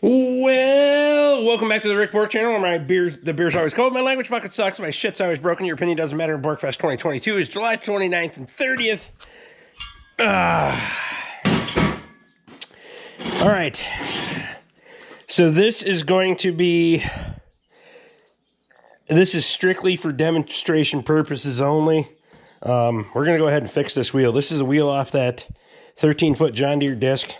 Well, welcome back to the Rick Bork channel where the beer's always cold, my language fucking sucks, my shit's always broken, your opinion doesn't matter. Borkfest 2022 is July 29th and 30th. All right. So this is strictly for demonstration purposes only. We're going to go ahead and fix this wheel. This is a wheel off that 13-foot John Deere disc.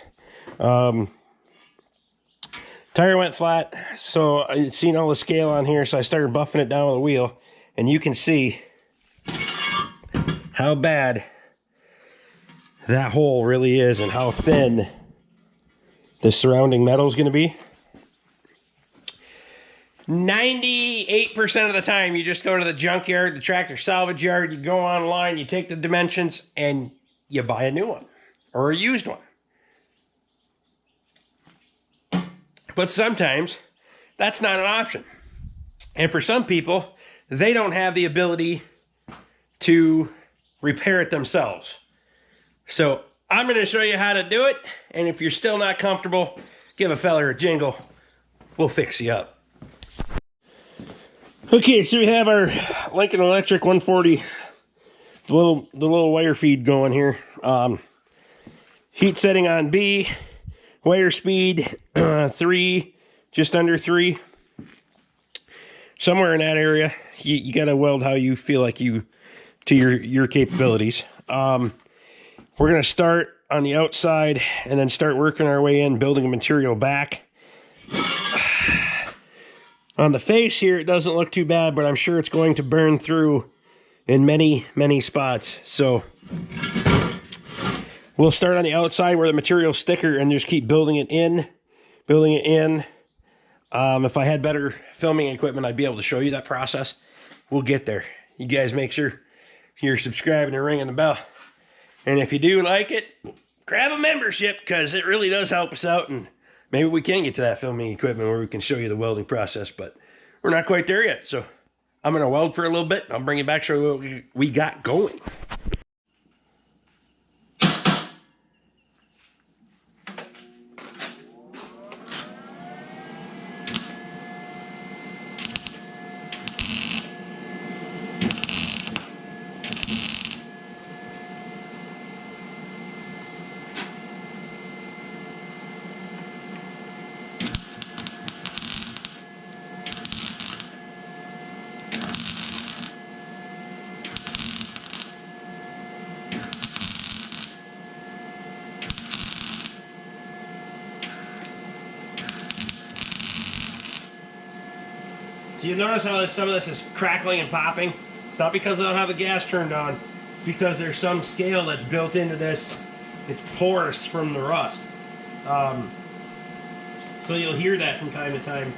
Tire went flat, so I seen all the scale on here, so I started buffing it down with a wheel, and you can see how bad that hole really is and how thin the surrounding metal is going to be. 98% of the time, you just go to the junkyard, the tractor salvage yard, you go online, you take the dimensions, and you buy a new one or a used one. But sometimes that's not an option. And for some people, they don't have the ability to repair it themselves. So I'm going to show you how to do it. And if you're still not comfortable, give a feller a jingle. We'll fix you up. Okay, so we have our Lincoln Electric 140, the little wire feed going here. Heat setting on B. Wire speed, 3, just under 3. Somewhere in that area, you got to weld how you feel like to your capabilities. We're going to start on the outside and then start working our way in, building a material back. On the face here, it doesn't look too bad, but I'm sure it's going to burn through in many, many spots. So we'll start on the outside where the material's thicker and just keep building it in, If I had better filming equipment, I'd be able to show you that process. We'll get there. You guys make sure you're subscribing and ringing the bell. And if you do like it, grab a membership because it really does help us out. And maybe we can get to that filming equipment where we can show you the welding process, but we're not quite there yet. So I'm going to weld for a little bit. I'll bring you back, show you what we got going. So you notice how some of this is crackling and popping? It's not because I don't have the gas turned on. It's because there's some scale that's built into this. It's porous from the rust. So you'll hear that from time to time.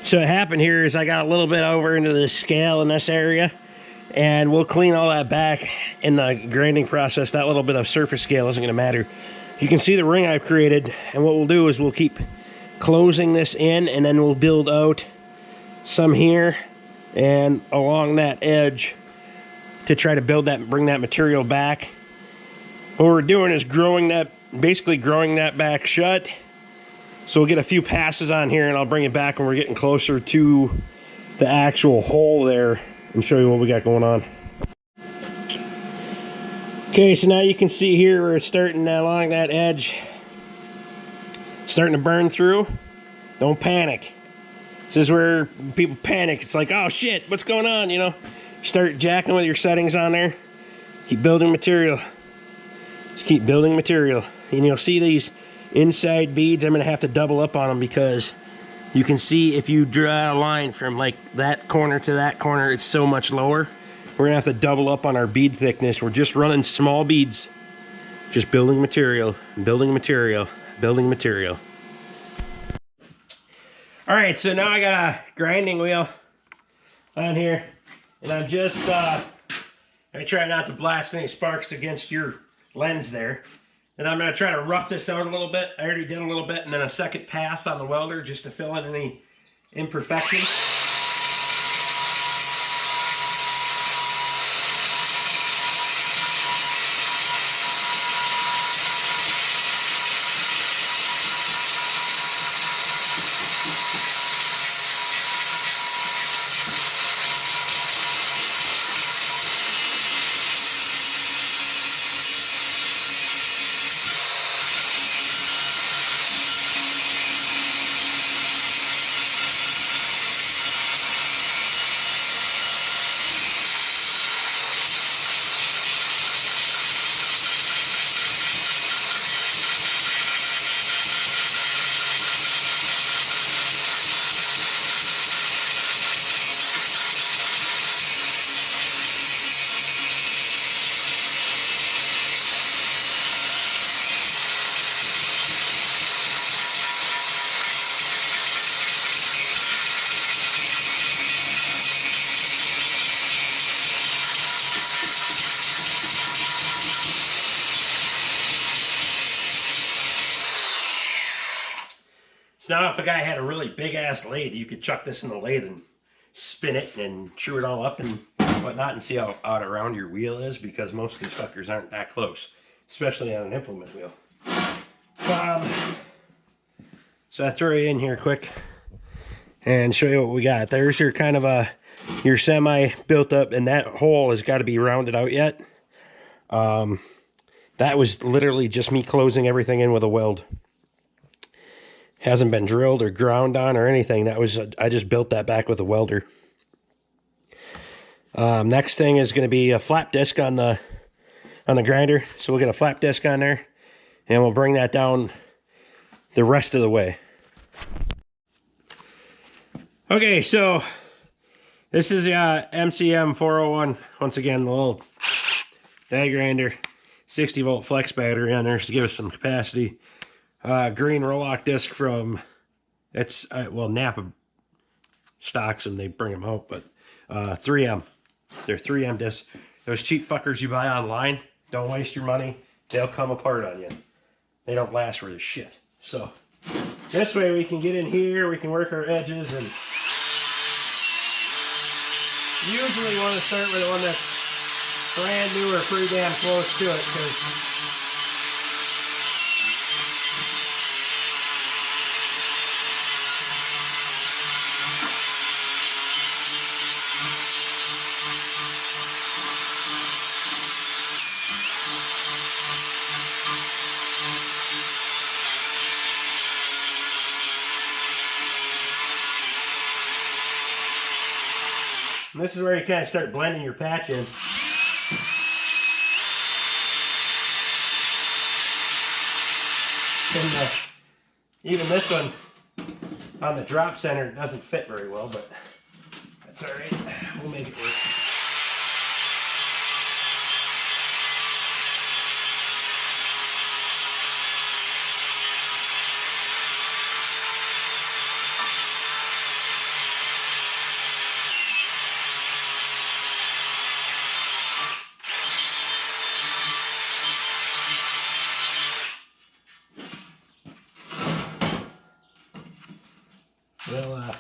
So what happened here is I got a little bit over into the scale in this area, and we'll clean all that back in the grinding process. That little bit of surface scale isn't going to matter. You can see the ring I've created, and what we'll do is we'll keep closing this in, and then we'll build out some here and along that edge to try to build that, bring that material back. What we're doing is basically growing that back shut So we'll get a few passes on here and I'll bring it back when we're getting closer to the actual hole there and show you what we got going on. Okay, so now you can see here we're starting along that edge, starting to burn through. Don't panic. This is where people panic. It's like, oh shit, what's going on, you know? Start jacking with your settings on there. Keep building material. Just keep building material. And you'll see these inside beads. I'm gonna have to double up on them because you can see if you draw a line from like that corner to that corner, it's so much lower. We're gonna have to double up on our bead thickness. We're just running small beads. Just building material, building material, building material. All right, so now I got a grinding wheel on here, and I'm just, I try not to blast any sparks against your lens there. And I'm gonna try to rough this out a little bit. I already did a little bit, and then a second pass on the welder just to fill in any imperfections. So now if a guy had a really big ass lathe, you could chuck this in the lathe and spin it and chew it all up and whatnot and see how out around your wheel is, because most of these fuckers aren't that close, especially on an implement wheel. So I throw you in here quick and show you what we got. There's your kind of your semi built up, and that hole has got to be rounded out yet. That was literally just me closing everything in with a weld. Hasn't been drilled or ground on or anything. That was, I just built that back with a welder. Next thing is going to be a flap disc on the grinder. So we'll get a flap disc on there and we'll bring that down the rest of the way. Okay, so this is the MCM 401. Once again, the little die grinder, 60 volt flex battery on there to give us some capacity. Green Roloc disc from, it's, well, Napa stocks them, they bring them out, but 3M. They're 3M discs. Those cheap fuckers you buy online, don't waste your money. They'll come apart on you. They don't last worth shit. So this way we can get in here, we can work our edges, and usually want to start with the one that's brand new or pretty damn close to it, because this is where you kind of start blending your patch in. And even this one on the drop center doesn't fit very well, but that's all right. We'll make it work. Well,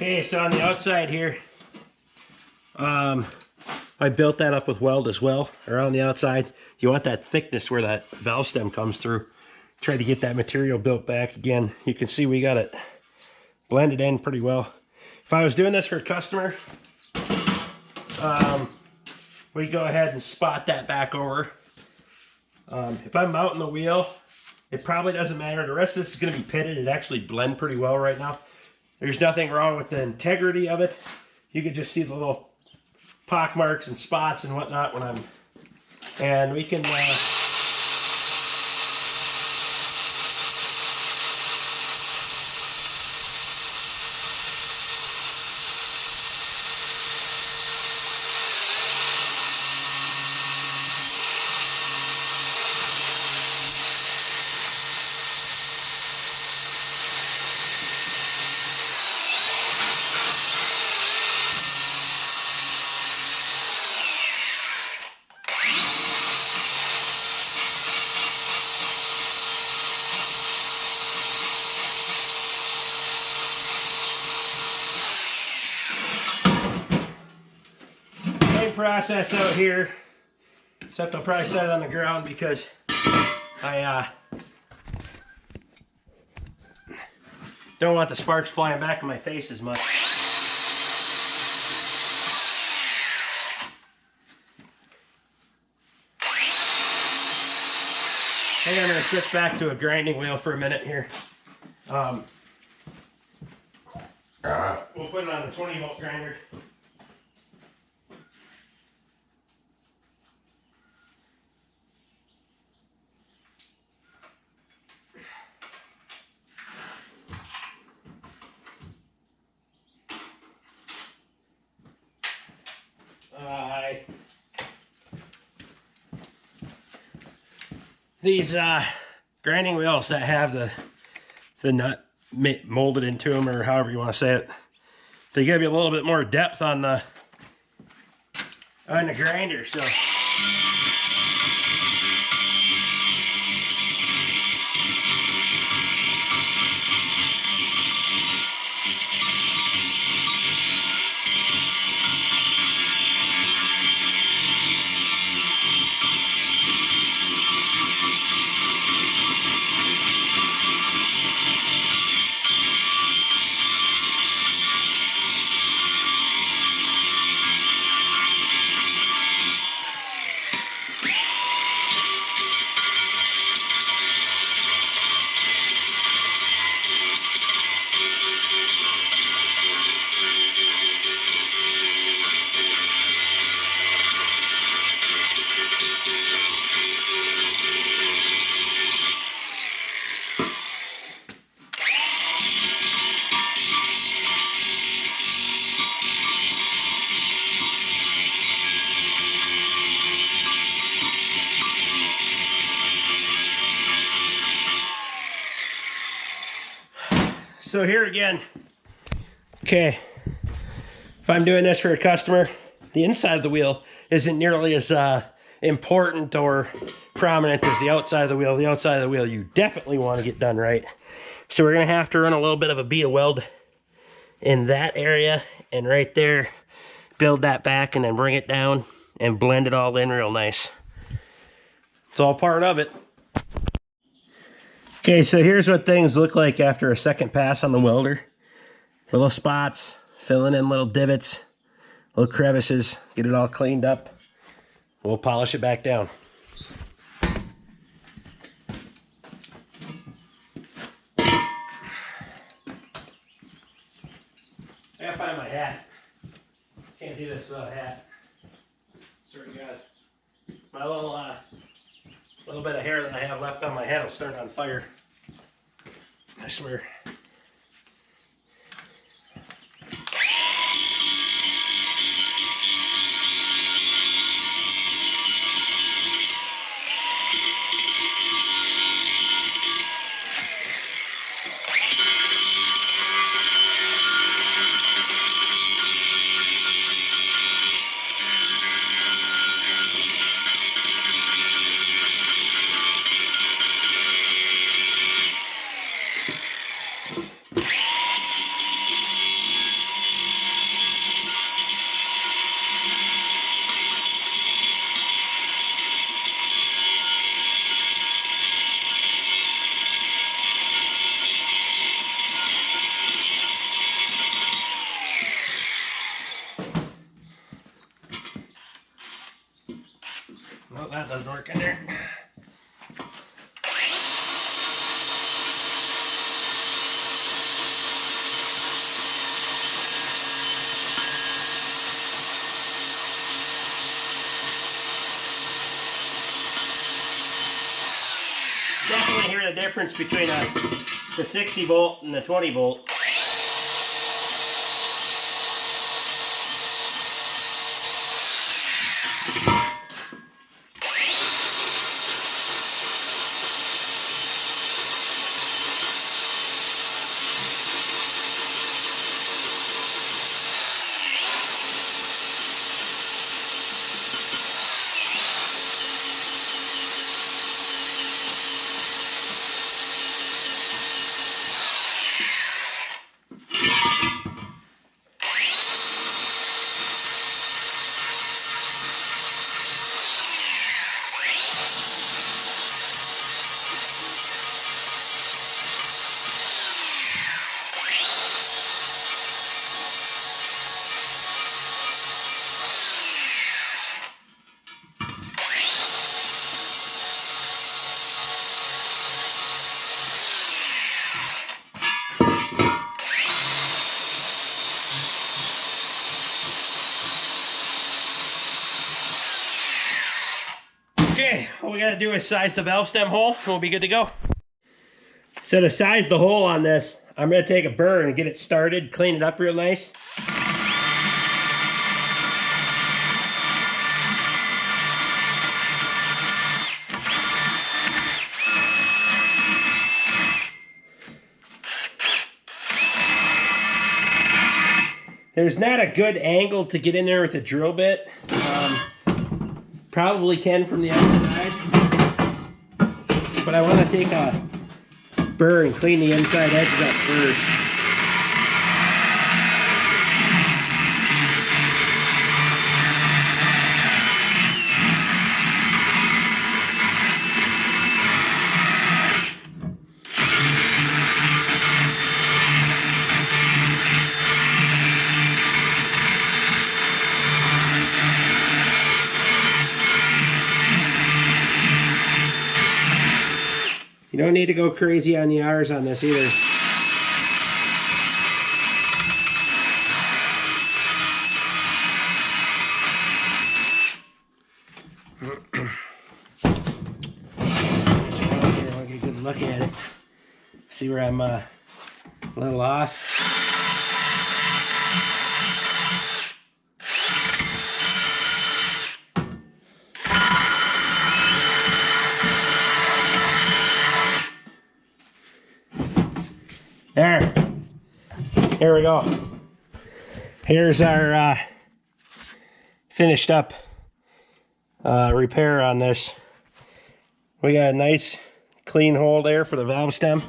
Okay, so on the outside here, I built that up with weld as well, around the outside. You want that thickness where that valve stem comes through. Try to get that material built back again. You can see we got it blended in pretty well. If I was doing this for a customer, we go ahead and spot that back over. If I'm mounting the wheel, it probably doesn't matter. The rest of this is going to be pitted. It actually blend pretty well right now. There's nothing wrong with the integrity of it. You can just see the little pock marks and spots and whatnot when I'm, and we can process out here, except I'll probably set it on the ground because I don't want the sparks flying back in my face as much. Hey, I'm going to switch back to a grinding wheel for a minute here. We'll put it on a 20-volt grinder. These grinding wheels that have the nut molded into them, or however you want to say it, they give you a little bit more depth on the grinder. So here again, okay, if I'm doing this for a customer, the inside of the wheel isn't nearly as important or prominent as the outside of the wheel. The outside of the wheel you definitely want to get done right. So we're going to have to run a little bit of a BIA weld in that area and right there, build that back and then bring it down and blend it all in real nice. It's all part of it. Okay, so here's what things look like after a second pass on the welder. Little spots, filling in little divots, little crevices, get it all cleaned up. We'll polish it back down. I gotta find my hat. Can't do this without a hat. Swear to God. My little bit of hair that I have left on my head will start on fire. I swear. Well, that doesn't work in there. Definitely hear the difference between the 60 volt and the 20 volt. Okay, all we gotta do is size the valve stem hole and we'll be good to go. So to size the hole on this, I'm gonna take a burr and get it started, clean it up real nice. There's not a good angle to get in there with a drill bit. Probably can from the outside, but I want to take a burr and clean the inside edges up first. You don't need to go crazy on the R's on this either. I'll get a good look at it. See where I'm a little off. There. Here we go. Here's our finished up repair on this. We got a nice clean hole there for the valve stem.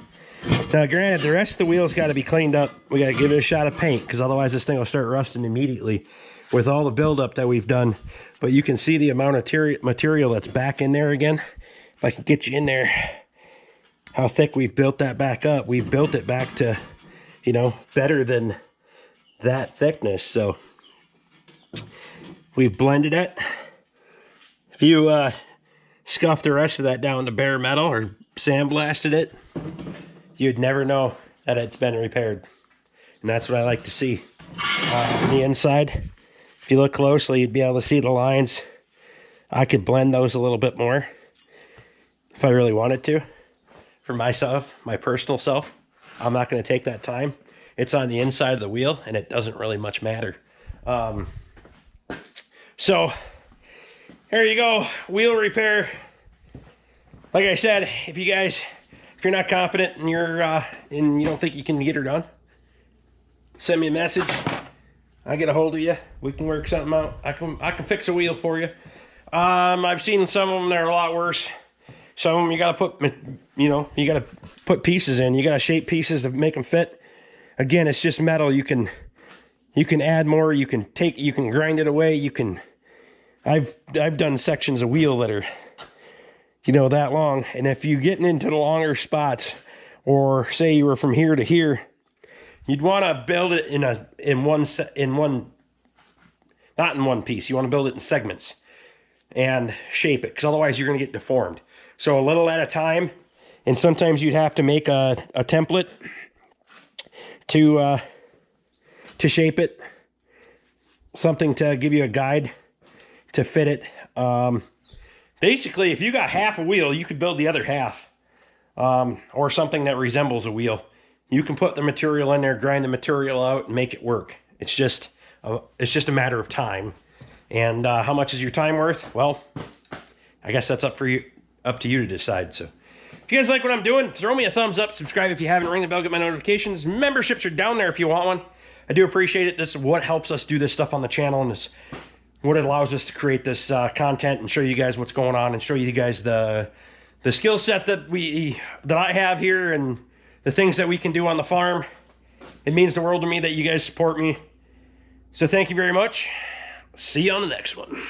Now granted, the rest of the wheel's got to be cleaned up. We got to give it a shot of paint because otherwise this thing will start rusting immediately with all the buildup that we've done. But you can see the amount of material that's back in there again. If I can get you in there, how thick we've built that back up. We've built it back to, you know, better than that thickness. So we've blended it. If you scuff the rest of that down to bare metal or sandblasted it, you'd never know that it's been repaired. And that's what I like to see on the inside. If you look closely, you'd be able to see the lines. I could blend those a little bit more if I really wanted to. For myself, my personal self, I'm not going to take that time. It's on the inside of the wheel, and it doesn't really much matter. So, here you go, wheel repair. Like I said, if you're not confident and and you don't think you can get her done, send me a message. I'll get a hold of you. We can work something out. I can fix a wheel for you. I've seen some of them that are a lot worse. Some of them you gotta put pieces in. You gotta shape pieces to make them fit. Again, it's just metal. You can add more. You can grind it away. I've done sections of wheel that are, that long. And if you're getting into the longer spots, or say you were from here to here, you'd want to build it not in one piece. You want to build it in segments. and shape it, because otherwise you're going to get deformed. So a little at a time, and sometimes you'd have to make a template to shape it, something to give you a guide to fit it. Basically, if you got half a wheel, you could build the other half, or something that resembles a wheel. You can put the material in there, grind the material out, and make it work. It's just a matter of time. And how much is your time worth? Well, I guess that's up to you to decide. So if you guys like what I'm doing, throw me a thumbs up, subscribe if you haven't, ring the bell, get my notifications. Memberships are down there if you want one. I do appreciate it. This is what helps us do this stuff on the channel, and it's what it allows us to create this content and show you guys what's going on, and show you guys the skill set that I have here and the things that we can do on the farm. It means the world to me that you guys support me. So thank you very much. See you on the next one.